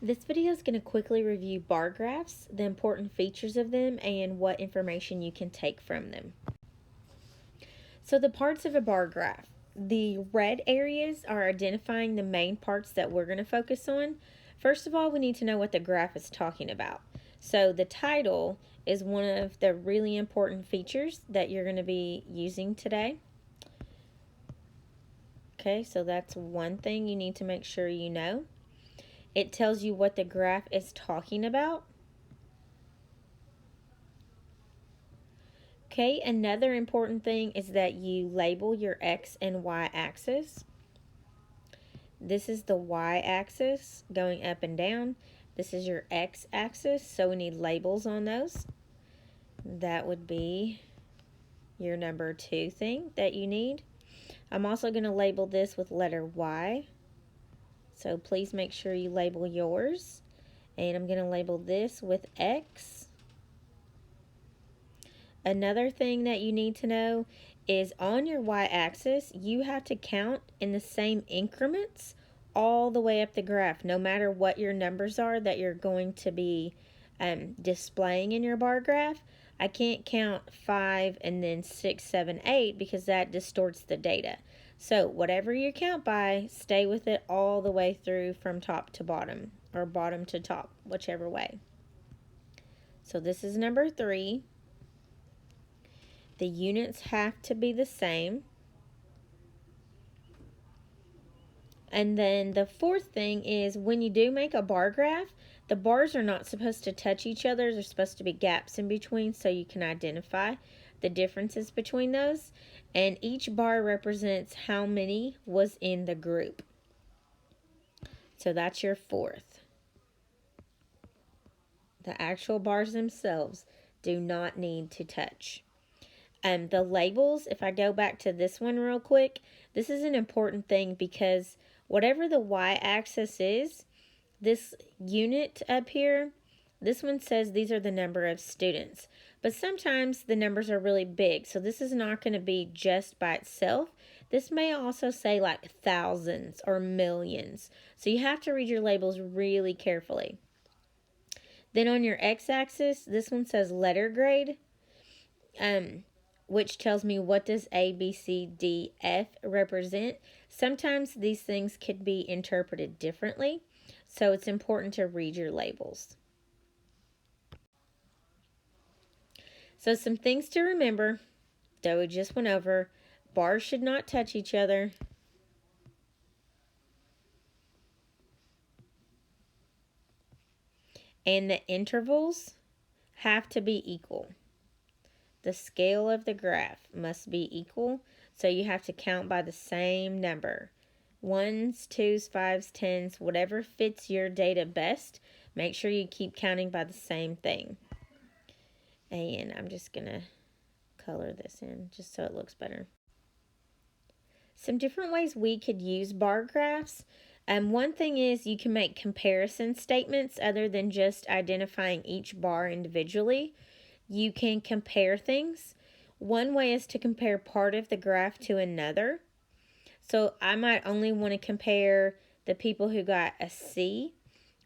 This video is going to quickly review bar graphs, the important features of them, and what information you can take from them. So the parts of a bar graph. The red areas are identifying the main parts that we're going to focus on. First of all, we need to know what the graph is talking about. So the title is one of the really important features that you're going to be using today. Okay, so that's one thing you need to make sure you know. It tells you what the graph is talking about. Okay, another important thing is that you label your X and Y axis. This is the Y axis going up and down. This is your X axis, so we need labels on those. That would be your number 2 thing that you need. I'm also going to label this with letter Y, so please make sure you label yours. And I'm going to label this with X. Another thing that you need to know is on your y-axis, you have to count in the same increments all the way up the graph, no matter what your numbers are that you're going to be displaying in your bar graph. I can't count 5 and then 6, 7, 8 because that distorts the data. So whatever you count by, stay with it all the way through from top to bottom, or bottom to top, whichever way. So this is number 3. The units have to be the same. And then the 4th thing is when you do make a bar graph, the bars are not supposed to touch each other. There's supposed to be gaps in between so you can identify the differences between those. And each bar represents how many was in the group. So that's your 4th. The actual bars themselves do not need to touch. The labels, if I go back to this one real quick, this is an important thing because whatever the y-axis is, this unit up here, this one says these are the number of students. But sometimes the numbers are really big, so this is not going to be just by itself. This may also say like thousands or millions. So you have to read your labels really carefully. Then on your x-axis, this one says letter grade. Which tells me what does A, B, C, D, F represent. Sometimes these things could be interpreted differently, so it's important to read your labels. So some things to remember that we just went over. Bars should not touch each other. And the intervals have to be equal. The scale of the graph must be equal, so you have to count by the same number. 1s, 2s, 5s, 10s, whatever fits your data best. Make sure you keep counting by the same thing. And I'm just going to color this in just so it looks better. Some different ways we could use bar graphs. One thing is you can make comparison statements other than just identifying each bar individually. You can compare things. One way is to compare part of the graph to another. So I might only want to compare the people who got a C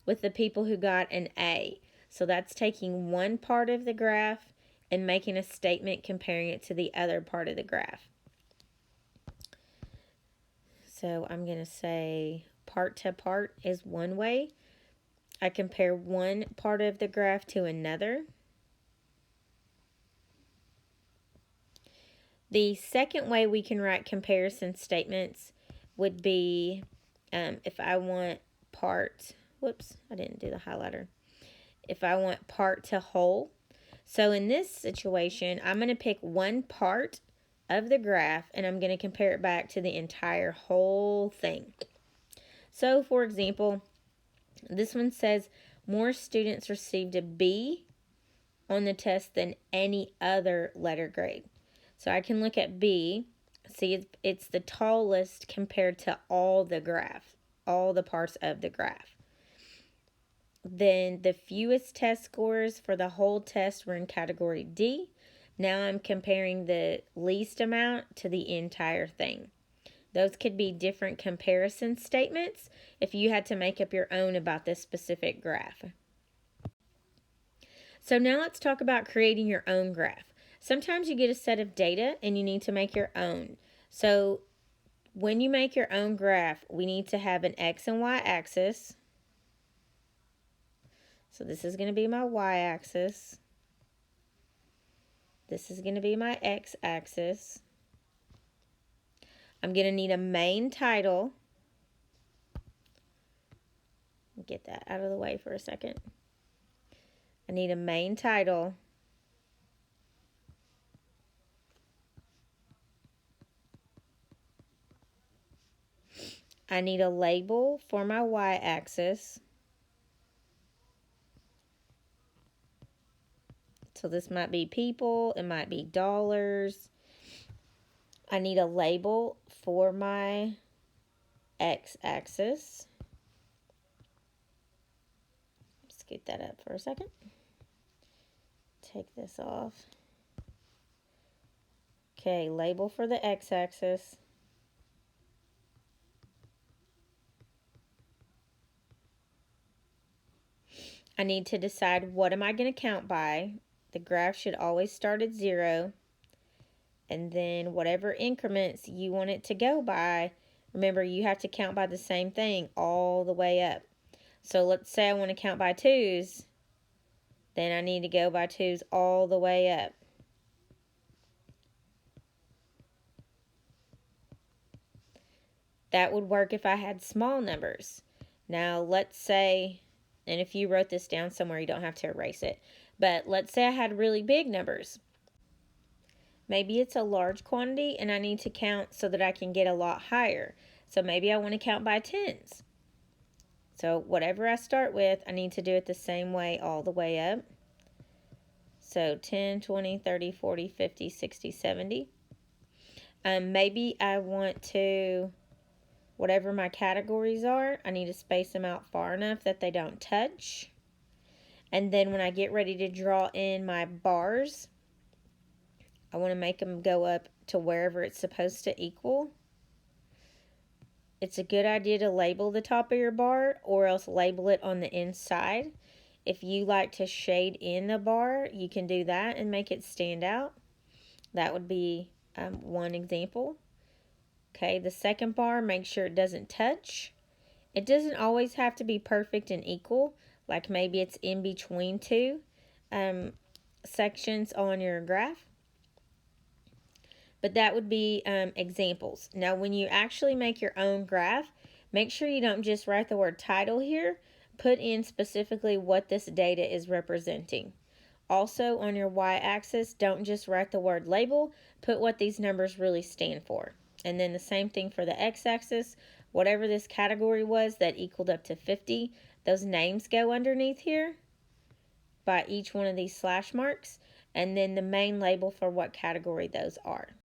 with the people who got an A. So that's taking one part of the graph and making a statement comparing it to the other part of the graph. So I'm going to say part to part is one way. I compare one part of the graph to another. The second way we can write comparison statements would be if I want part, whoops, I didn't do the highlighter. If I want part to whole. So in this situation, I'm going to pick one part of the graph and I'm going to compare it back to the entire whole thing. So for example, this one says more students received a B on the test than any other letter grade. So I can look at B, see it's the tallest compared to all the graph, all the parts of the graph. Then the fewest test scores for the whole test were in category D. Now I'm comparing the least amount to the entire thing. Those could be different comparison statements if you had to make up your own about this specific graph. So now let's talk about creating your own graph. Sometimes you get a set of data and you need to make your own. So when you make your own graph, we need to have an X and Y axis. So this is going to be my Y axis. This is going to be my X axis. I'm going to need a main title. Get that out of the way for a second. I need a main title. I need a label for my y-axis. So this might be people, it might be dollars. I need a label for my x-axis. Scoot that up for a second. Take this off. Okay, label for the x-axis. I need to decide what am I going to count by. The graph should always start at 0. And then whatever increments you want it to go by, remember you have to count by the same thing all the way up. So let's say I want to count by 2's. Then I need to go by 2's all the way up. That would work if I had small numbers. Now let's say, and if you wrote this down somewhere, you don't have to erase it. But let's say I had really big numbers. Maybe it's a large quantity and I need to count so that I can get a lot higher. So maybe I want to count by 10's. So whatever I start with, I need to do it the same way all the way up. So 10, 20, 30, 40, 50, 60, 70. Maybe I want to, whatever my categories are, I need to space them out far enough that they don't touch. And then when I get ready to draw in my bars, I want to make them go up to wherever it's supposed to equal. It's a good idea to label the top of your bar or else label it on the inside. If you like to shade in the bar, you can do that and make it stand out. That would be one example. Okay, the second bar, make sure it doesn't touch. It doesn't always have to be perfect and equal. Like maybe it's in between two sections on your graph. But that would be examples. Now, when you actually make your own graph, make sure you don't just write the word title here. Put in specifically what this data is representing. Also, on your y-axis, don't just write the word label. Put what these numbers really stand for. And then the same thing for the x-axis. Whatever this category was that equaled up to 50, those names go underneath here by each one of these slash marks. And then the main label for what category those are.